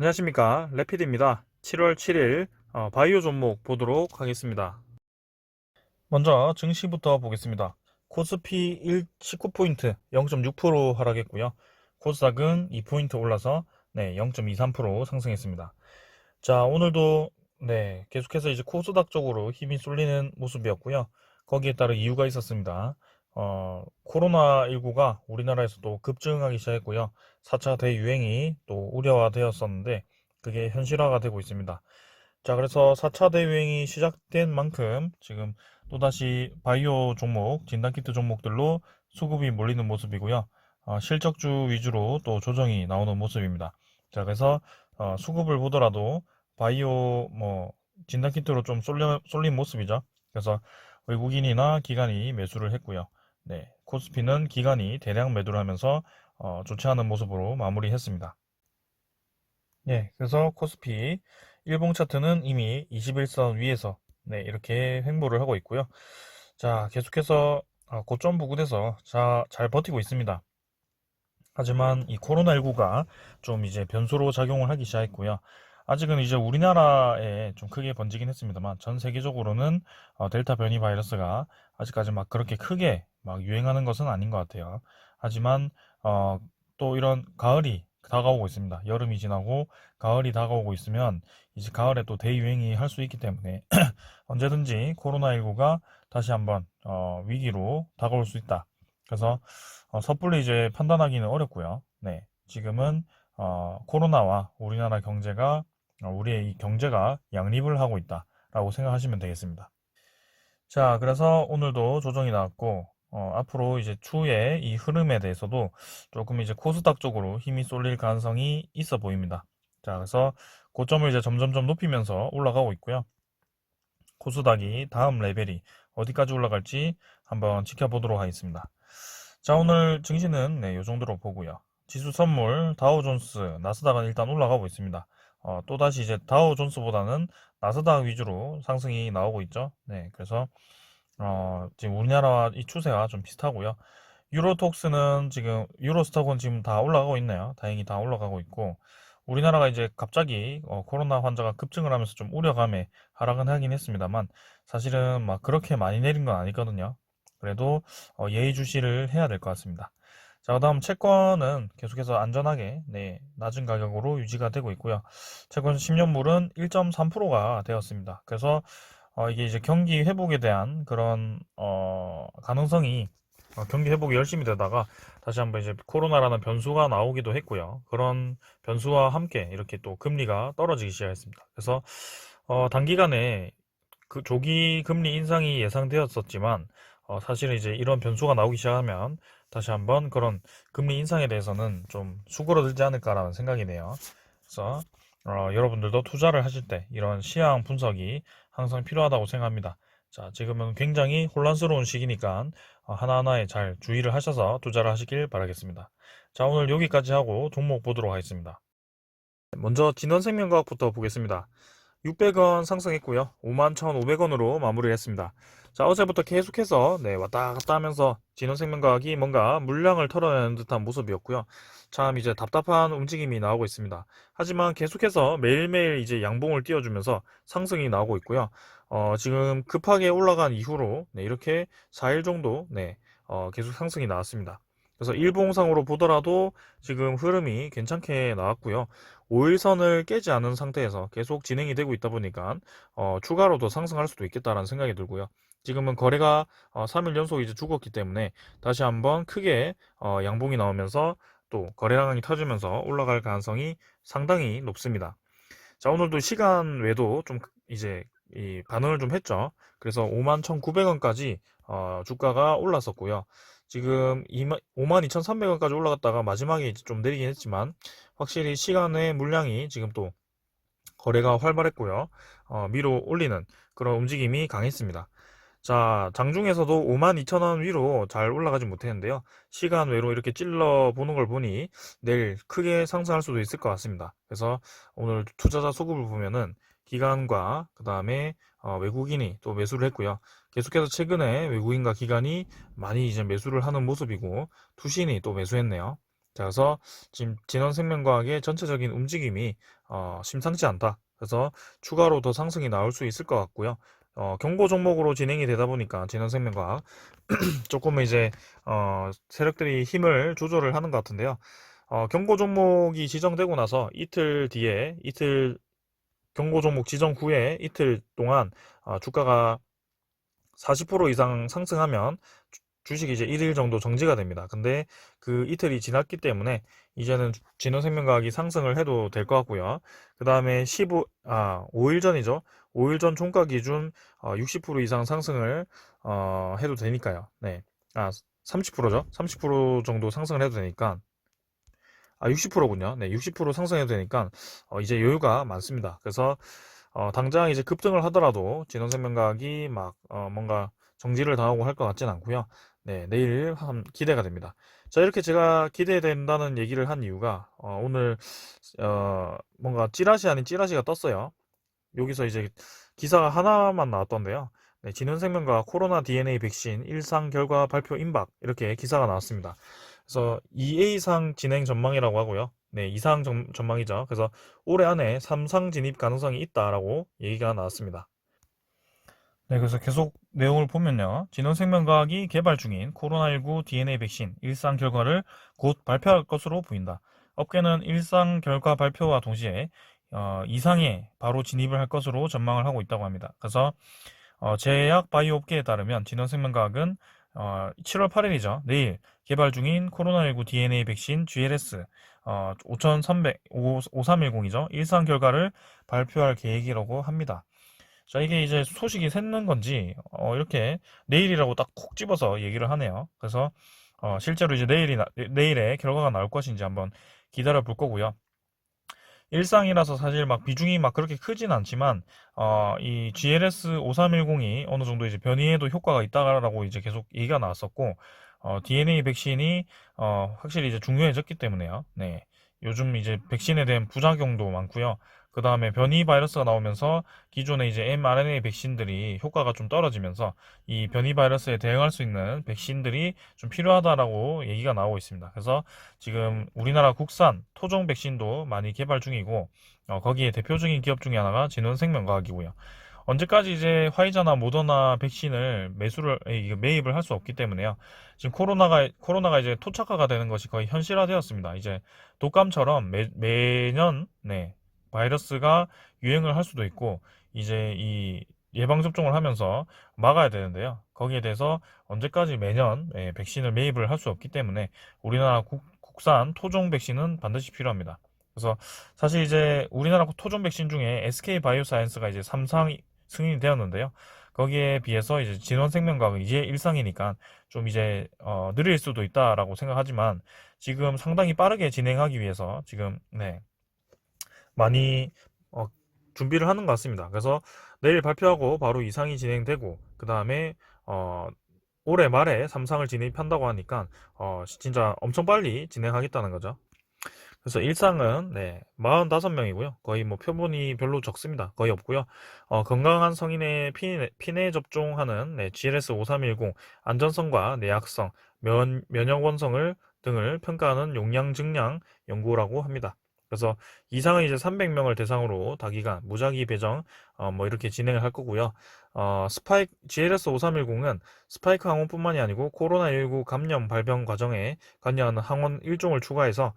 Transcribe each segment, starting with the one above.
안녕하십니까, 레피드입니다. 7월 7일 바이오 종목 보도록 하겠습니다. 먼저 증시부터 보겠습니다. 코스피 19포인트 0.6% 하락했고요. 코스닥은 2포인트 올라서 0.23% 상승했습니다. 자, 오늘도 계속해서 이제 코스닥 쪽으로 힘이 쏠리는 모습이었고요. 거기에 따른 이유가 있었습니다. 코로나19가 우리나라에서 또 급증하기 시작했고요. 4차 대유행이 또 우려화되었었는데 그게 현실화가 되고 있습니다. 자, 그래서 4차 대유행이 시작된 만큼 지금 또다시 바이오 종목, 진단키트 종목들로 수급이 몰리는 모습이고요. 실적주 위주로 또 조정이 나오는 모습입니다. 자, 그래서 수급을 보더라도 바이오 진단키트로 좀 쏠린 모습이죠. 그래서 외국인이나 기관이 매수를 했고요. 코스피는 기관이 대량 매도를 하면서 좋지 않은 모습으로 마무리했습니다. 그래서 코스피 일봉 차트는 이미 21선 위에서 이렇게 횡보를 하고 있고요. 자, 계속해서 고점 부근에서 잘 버티고 있습니다. 하지만 이 코로나19가 좀 이제 변수로 작용을 하기 시작했고요. 아직은 이제 우리나라에 좀 크게 번지긴 했습니다만 전 세계적으로는 델타 변이 바이러스가 아직까지 막 그렇게 크게 막 유행하는 것은 아닌 것 같아요. 하지만 어, 또 이런 가을이 다가오고 있습니다. 여름이 지나고 가을이 다가오고 있으면 이제 가을에 또 대유행이 할 수 있기 때문에 언제든지 코로나19가 다시 한번 위기로 다가올 수 있다. 그래서 섣불리 이제 판단하기는 어렵고요. 지금은 코로나와 우리나라 경제가 우리의 이 경제가 양립을 하고 있다라고 생각하시면 되겠습니다. 자, 그래서 오늘도 조정이 나왔고 앞으로 이제 추후에 이 흐름에 대해서도 조금 이제 코스닥 쪽으로 힘이 쏠릴 가능성이 있어 보입니다. 자, 그래서 고점을 이제 점점점 높이면서 올라가고 있고요. 코스닥이 다음 레벨이 어디까지 올라갈지 한번 지켜보도록 하겠습니다. 자, 오늘 증시는 이 정도로 보고요. 지수 선물, 다우존스, 나스닥은 일단 올라가고 있습니다. 또다시 이제 다우존스보다는 나스닥 위주로 상승이 나오고 있죠. 그래서 지금 우리나라와 이 추세가 좀 비슷하고요. 유로톡스는 지금, 유로스톡은 지금 다 올라가고 있네요. 다행히 다 올라가고 있고, 우리나라가 이제 갑자기 코로나 환자가 급증을 하면서 좀 우려감에 하락은 하긴 했습니다만, 사실은 막 그렇게 많이 내린 건 아니거든요. 그래도 예의주시를 해야 될 것 같습니다. 자, 그다음 채권은 계속해서 안전하게 낮은 가격으로 유지가 되고 있고요. 채권 10년물은 1.3%가 되었습니다. 그래서 이게 이제 경기 회복에 대한 그런 가능성이 경기 회복이 열심히 되다가 다시 한번 이제 코로나라는 변수가 나오기도 했고요. 그런 변수와 함께 이렇게 또 금리가 떨어지기 시작했습니다. 그래서 단기간에 그 조기 금리 인상이 예상되었었지만 사실은 이제 이런 변수가 나오기 시작하면 다시 한번 그런 금리 인상에 대해서는 좀 수그러들지 않을까라는 생각이네요. 그래서 여러분들도 투자를 하실 때 이런 시황 분석이 항상 필요하다고 생각합니다. 자, 지금은 굉장히 혼란스러운 시기니까 하나하나에 잘 주의를 하셔서 투자를 하시길 바라겠습니다. 자, 오늘 여기까지 하고 종목 보도록 하겠습니다. 먼저 진원생명과학부터 보겠습니다. 600원 상승했고요. 51,500원으로 마무리를 했습니다. 자, 어제부터 계속해서 왔다 갔다 하면서 진원생명과학이 뭔가 물량을 털어내는 듯한 모습이었고요. 참 이제 답답한 움직임이 나오고 있습니다. 하지만 계속해서 매일매일 이제 양봉을 띄워주면서 상승이 나오고 있고요. 지금 급하게 올라간 이후로 이렇게 4일 정도 계속 상승이 나왔습니다. 그래서 일봉상으로 보더라도 지금 흐름이 괜찮게 나왔고요. 5일선을 깨지 않은 상태에서 계속 진행이 되고 있다 보니까 추가로 더 상승할 수도 있겠다라는 생각이 들고요. 지금은 거래가 3일 연속 이제 죽었기 때문에 다시 한번 크게 양봉이 나오면서 또 거래량이 터지면서 올라갈 가능성이 상당히 높습니다. 자, 오늘도 시간 외도 좀 이제 이 반응을 좀 했죠. 그래서 51,900원까지 주가가 올랐었고요. 지금 52,300원까지 올라갔다가 마지막에 이제 좀 내리긴 했지만 확실히 시간의 물량이 지금 또 거래가 활발했고요. 위로 올리는 그런 움직임이 강했습니다. 자, 장중에서도 52,000원 위로 잘 올라가지 못했는데요. 시간 외로 이렇게 찔러 보는 걸 보니 내일 크게 상승할 수도 있을 것 같습니다. 그래서 오늘 투자자 수급을 보면은 기관과 그 다음에 외국인이 또 매수를 했고요. 계속해서 최근에 외국인과 기관이 많이 이제 매수를 하는 모습이고 투신이 또 매수했네요. 자, 그래서 지금 진원생명과학의 전체적인 움직임이 심상치 않다. 그래서 추가로 더 상승이 나올 수 있을 것 같고요. 경고 종목으로 진행이 되다 보니까 진원생명과학 조금 이제 세력들이 힘을 조절을 하는 것 같은데요. 경고 종목이 지정되고 나서 이틀 뒤에 경고 종목 지정 후에 이틀 동안 주가가 40% 이상 상승하면 주식이 이제 1일 정도 정지가 됩니다. 근데 그 이틀이 지났기 때문에 이제는 진원생명과학이 상승을 해도 될 것 같고요. 그 다음에 5일 전이죠. 5일 전 종가 기준 60% 이상 상승을 해도 되니까요. 네. 30%죠. 30% 정도 상승을 해도 되니까 60%군요. 네, 60% 상승해도 되니까 이제 여유가 많습니다. 그래서 당장 이제 급등을 하더라도 진원생명과학이 막 뭔가 정지를 당하고 할 것 같진 않고요. 네, 내일 기대가 됩니다. 자, 이렇게 제가 기대된다는 얘기를 한 이유가 오늘 뭔가 찌라시 아닌 찌라시가 떴어요. 여기서 이제 기사가 하나만 나왔던데요. 네, 진원생명과학 코로나 DNA 백신 일상 결과 발표 임박 이렇게 기사가 나왔습니다. 그래서 2A상 진행 전망이라고 하고요. 네, 2상 전망이죠. 그래서 올해 안에 3상 진입 가능성이 있다라고 얘기가 나왔습니다. 네, 그래서 계속 내용을 보면요. 진원생명과학이 개발 중인 코로나19 DNA 백신 일상 결과를 곧 발표할 것으로 보인다. 업계는 일상 결과 발표와 동시에 2상에 바로 진입을 할 것으로 전망을 하고 있다고 합니다. 그래서 제약 바이오 업계에 따르면 진원생명과학은 7월 8일이죠. 내일 개발 중인 코로나19 DNA 백신 GLS 5310이죠. 일상 결과를 발표할 계획이라고 합니다. 자, 이게 이제 소식이 샜는 건지 이렇게 내일이라고 딱 콕 집어서 얘기를 하네요. 그래서 실제로 이제 내일에 결과가 나올 것인지 한번 기다려 볼 거고요. 일상이라서 사실 막 비중이 막 그렇게 크진 않지만 이 GLS 5310이 어느 정도 이제 변이에도 효과가 있다라고 이제 계속 얘기가 나왔었고 DNA 백신이 확실히 이제 중요해졌기 때문에요. 네. 요즘 이제 백신에 대한 부작용도 많고요. 그 다음에 변이 바이러스가 나오면서 기존의 이제 mRNA 백신들이 효과가 좀 떨어지면서 이 변이 바이러스에 대응할 수 있는 백신들이 좀 필요하다라고 얘기가 나오고 있습니다. 그래서 지금 우리나라 국산 토종 백신도 많이 개발 중이고 거기에 대표적인 기업 중에 하나가 진원생명과학이고요. 언제까지 이제 화이자나 모더나 백신을 매입을 할 수 없기 때문에요. 지금 코로나가 이제 토착화가 되는 것이 거의 현실화되었습니다. 이제 독감처럼 매년 네, 바이러스가 유행을 할 수도 있고 이제 이 예방접종을 하면서 막아야 되는데요. 거기에 대해서 언제까지 매년 백신을 매입을 할 수 없기 때문에 우리나라 국산 토종 백신은 반드시 필요합니다. 그래서 사실 이제 우리나라 토종 백신 중에 SK 바이오사이언스가 이제 3상 승인이 되었는데요. 거기에 비해서 이제 진원생명과학은 이제 1상이니까 좀 이제 느릴 수도 있다라고 생각하지만 지금 상당히 빠르게 진행하기 위해서 지금 네, 많이 준비를 하는 것 같습니다. 그래서 내일 발표하고 바로 2상이 진행되고 그 다음에 올해 말에 3상을 진입한다고 하니까 진짜 엄청 빨리 진행하겠다는 거죠. 그래서 일상은 네, 45명이고요. 거의 뭐 표본이 별로 적습니다. 거의 없고요. 건강한 성인의 피내 접종하는 네, GLS 5310 안전성과 내약성, 면역 원성을 등을 평가하는 용량 증량 연구라고 합니다. 그래서 이상은 이제 300명을 대상으로 단기간 무작위 배정 뭐 이렇게 진행을 할 거고요. GLS 5310은 스파이크 항원뿐만이 아니고 코로나19 감염 발병 과정에 관여하는 항원 일종을 추가해서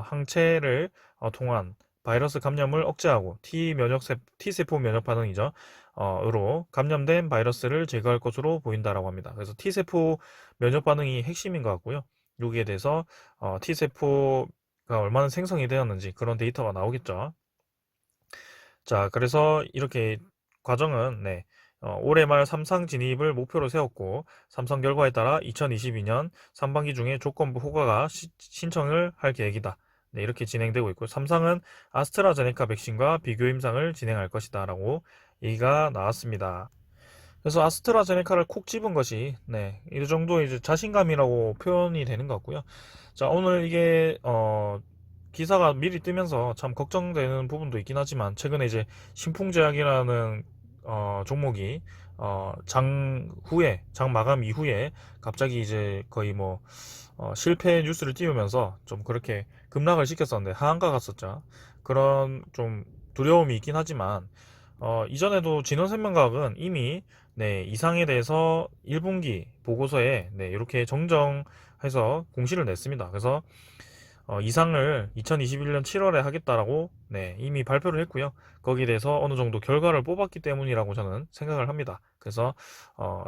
항체를 통한 바이러스 감염을 억제하고 T세포 면역 반응이죠. 으로 감염된 바이러스를 제거할 것으로 보인다라고 합니다. 그래서 T세포 면역 반응이 핵심인 것 같고요. 여기에 대해서 T세포가 얼마나 생성이 되었는지 그런 데이터가 나오겠죠. 자, 그래서 이렇게 과정은 네, 올해 말 3상 진입을 목표로 세웠고 3상 결과에 따라 2022년 상반기 중에 조건부 허가가 신청을 할 계획이다. 네, 이렇게 진행되고 있고 3상은 아스트라제네카 백신과 비교 임상을 진행할 것이다 라고 얘기가 나왔습니다. 그래서 아스트라제네카를 콕 집은 것이 네, 이 정도 이제 자신감이라고 표현이 되는 것 같고요. 자, 오늘 이게 기사가 미리 뜨면서 참 걱정되는 부분도 있긴 하지만 최근에 이제 신풍제약이라는 종목이 장 마감 이후에 갑자기 이제 거의 뭐 실패 뉴스를 띄우면서 좀 그렇게 급락을 시켰었는데 하한가 갔었죠. 그런 좀 두려움이 있긴 하지만 이전에도 진원생명과학은 이미 네, 이상에 대해서 1분기 보고서에 네, 이렇게 정정해서 공시를 냈습니다. 그래서 이상을 2021년 7월에 하겠다라고 네, 이미 발표를 했고요. 거기에 대해서 어느 정도 결과를 뽑았기 때문이라고 저는 생각을 합니다. 그래서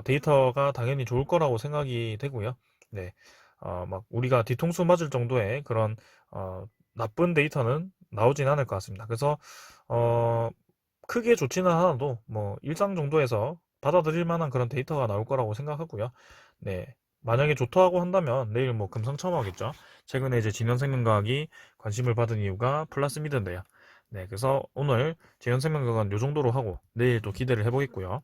데이터가 당연히 좋을 거라고 생각이 되고요. 네, 막 우리가 뒤통수 맞을 정도의 그런 나쁜 데이터는 나오진 않을 것 같습니다. 그래서 어, 크게 좋지는 않아도 뭐 일상 정도에서 받아들일 만한 그런 데이터가 나올 거라고 생각하고요. 네, 만약에 좋다고 한다면 내일 뭐 금상첨화겠죠. 최근에 이제 진원생명과학이 관심을 받은 이유가 플라스미드인데요. 네, 그래서 오늘 진원생명과학은 요 정도로 하고 내일 또 기대를 해보겠고요.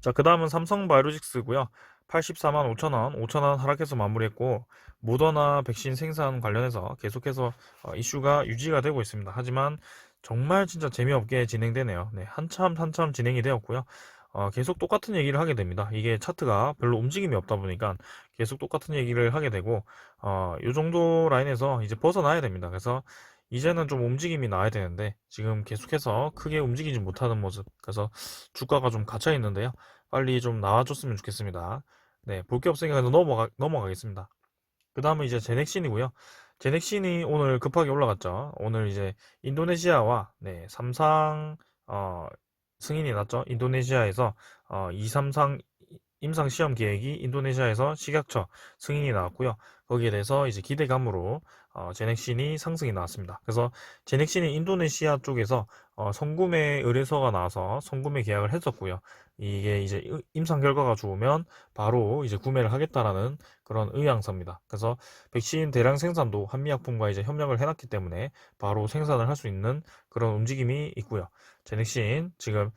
자, 그 다음은 삼성바이오로직스고요. 84만 5천원, 5천원 하락해서 마무리했고 모더나 백신 생산 관련해서 계속해서 이슈가 유지가 되고 있습니다. 하지만 정말 진짜 재미없게 진행되네요. 네, 한참 진행이 되었고요. 계속 똑같은 얘기를 하게 됩니다. 이게 차트가 별로 움직임이 없다 보니까 계속 똑같은 얘기를 하게 되고 요 정도 라인에서 이제 벗어나야 됩니다. 그래서 이제는 좀 움직임이 나야 되는데 지금 계속해서 크게 움직이지 못하는 모습. 그래서 주가가 좀 갇혀 있는데요. 빨리 좀 나와줬으면 좋겠습니다. 네, 볼 게 없으니까 넘어가겠습니다. 그 다음은 이제 제넥신이고요. 제넥신이 오늘 급하게 올라갔죠. 오늘 이제 인도네시아와 네, 삼상 승인이 났죠. 인도네시아에서 233 임상 시험 계획이 인도네시아에서 식약처 승인이 나왔고요. 거기에 대해서 이제 기대감으로 제넥신이 상승이 나왔습니다. 그래서 제넥신이 인도네시아 쪽에서 선구매 의뢰서가 나와서 선구매 계약을 했었고요. 이게 이제 임상 결과가 좋으면 바로 이제 구매를 하겠다라는 그런 의향서입니다. 그래서 백신 대량 생산도 한미약품과 이제 협력을 해놨기 때문에 바로 생산을 할 수 있는 그런 움직임이 있고요. 제넥신 지금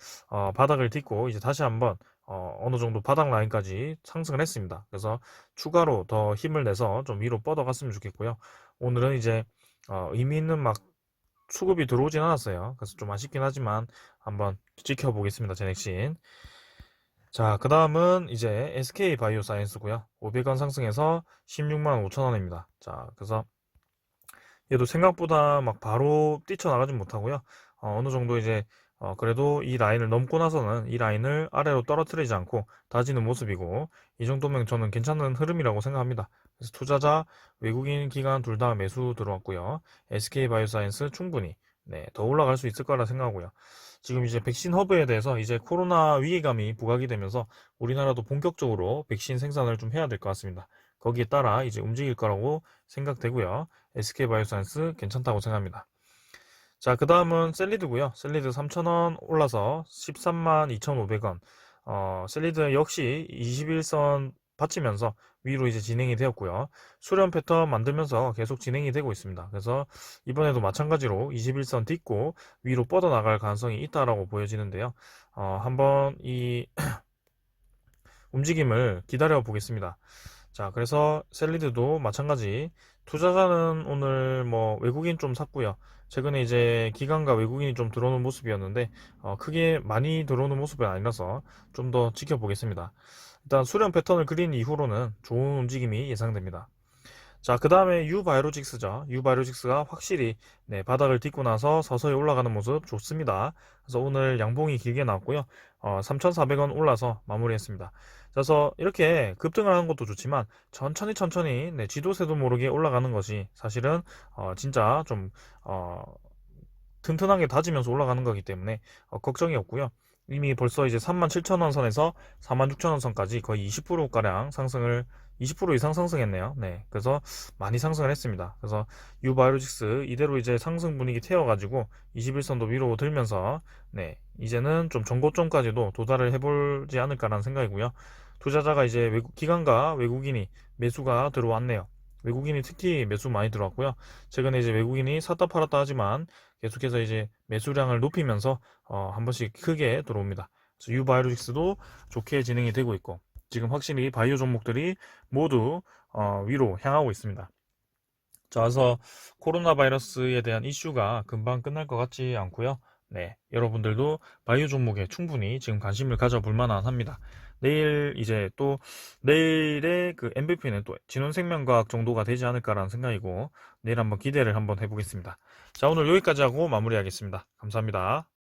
바닥을 딛고 이제 다시 한번 어느 정도 바닥 라인까지 상승을 했습니다. 그래서 추가로 더 힘을 내서 좀 위로 뻗어갔으면 좋겠고요. 오늘은 이제 의미 있는 막 수급이 들어오진 않았어요. 그래서 좀 아쉽긴 하지만 한번 지켜보겠습니다. 제넥신. 자, 그 다음은 이제 SK 바이오사이언스고요. 500원 상승해서 16만 5천원입니다. 자, 그래서 얘도 생각보다 막 바로 뛰쳐나가진 못하고요. 어느 정도 이제 그래도 이 라인을 넘고 나서는 이 라인을 아래로 떨어뜨리지 않고 다지는 모습이고 이 정도면 저는 괜찮은 흐름이라고 생각합니다. 그래서 투자자, 외국인 기관 둘 다 매수 들어왔고요. SK바이오사이언스 충분히 네, 더 올라갈 수 있을 거라 생각하고요. 지금 이제 백신 허브에 대해서 이제 코로나 위기감이 부각이 되면서 우리나라도 본격적으로 백신 생산을 좀 해야 될 것 같습니다. 거기에 따라 이제 움직일 거라고 생각되고요. SK바이오사이언스 괜찮다고 생각합니다. 자, 그 다음은 셀리드고요. 셀리드 3,000원 올라서 13만 2,500원. 셀리드 역시 21선 받치면서 위로 이제 진행이 되었고요. 수렴 패턴 만들면서 계속 진행이 되고 있습니다. 그래서 이번에도 마찬가지로 21선 딛고 위로 뻗어나갈 가능성이 있다라고 보여지는데요. 한번 이 움직임을 기다려 보겠습니다. 자, 그래서 셀리드도 마찬가지. 투자자는 오늘 뭐 외국인 좀 샀고요. 최근에 이제 기관과 외국인이 좀 들어오는 모습이었는데 크게 많이 들어오는 모습은 아니라서 좀 더 지켜보겠습니다. 일단 수렴 패턴을 그린 이후로는 좋은 움직임이 예상됩니다. 자, 그 다음에 유바이오로직스죠. 유바이오로직스가 확실히 네, 바닥을 딛고 나서 서서히 올라가는 모습 좋습니다. 그래서 오늘 양봉이 길게 나왔고요. 3,400원 올라서 마무리했습니다. 그래서 이렇게 급등을 하는 것도 좋지만 천천히 네, 지도새도 모르게 올라가는 것이 사실은 진짜 좀 튼튼하게 다지면서 올라가는 거기 때문에 걱정이 없고요. 이미 벌써 이제 37,000원 선에서 46,000원 선까지 거의 20%가량 상승을 20% 이상 상승했네요. 네. 그래서 많이 상승을 했습니다. 그래서 유바이오로직스 이대로 이제 상승 분위기 태워가지고 21선도 위로 들면서 네. 이제는 좀 전고점까지도 도달을 해보지 않을까라는 생각이고요. 투자자가 이제 기관과 외국인이 매수가 들어왔네요. 외국인이 특히 매수 많이 들어왔고요. 최근에 이제 외국인이 샀다 팔았다 하지만 계속해서 이제 매수량을 높이면서 한 번씩 크게 들어옵니다. 그래서 유바이오틱스도 좋게 진행이 되고 있고 지금 확실히 바이오 종목들이 모두 위로 향하고 있습니다. 자, 그래서 코로나 바이러스에 대한 이슈가 금방 끝날 것 같지 않고요. 네, 여러분들도 바이오 종목에 충분히 지금 관심을 가져볼 만한 합니다. 내일 이제 또 내일의 그 MVP는 또 진원생명과학 정도가 되지 않을까라는 생각이고 내일 한번 기대를 한번 해보겠습니다. 자, 오늘 여기까지 하고 마무리하겠습니다. 감사합니다.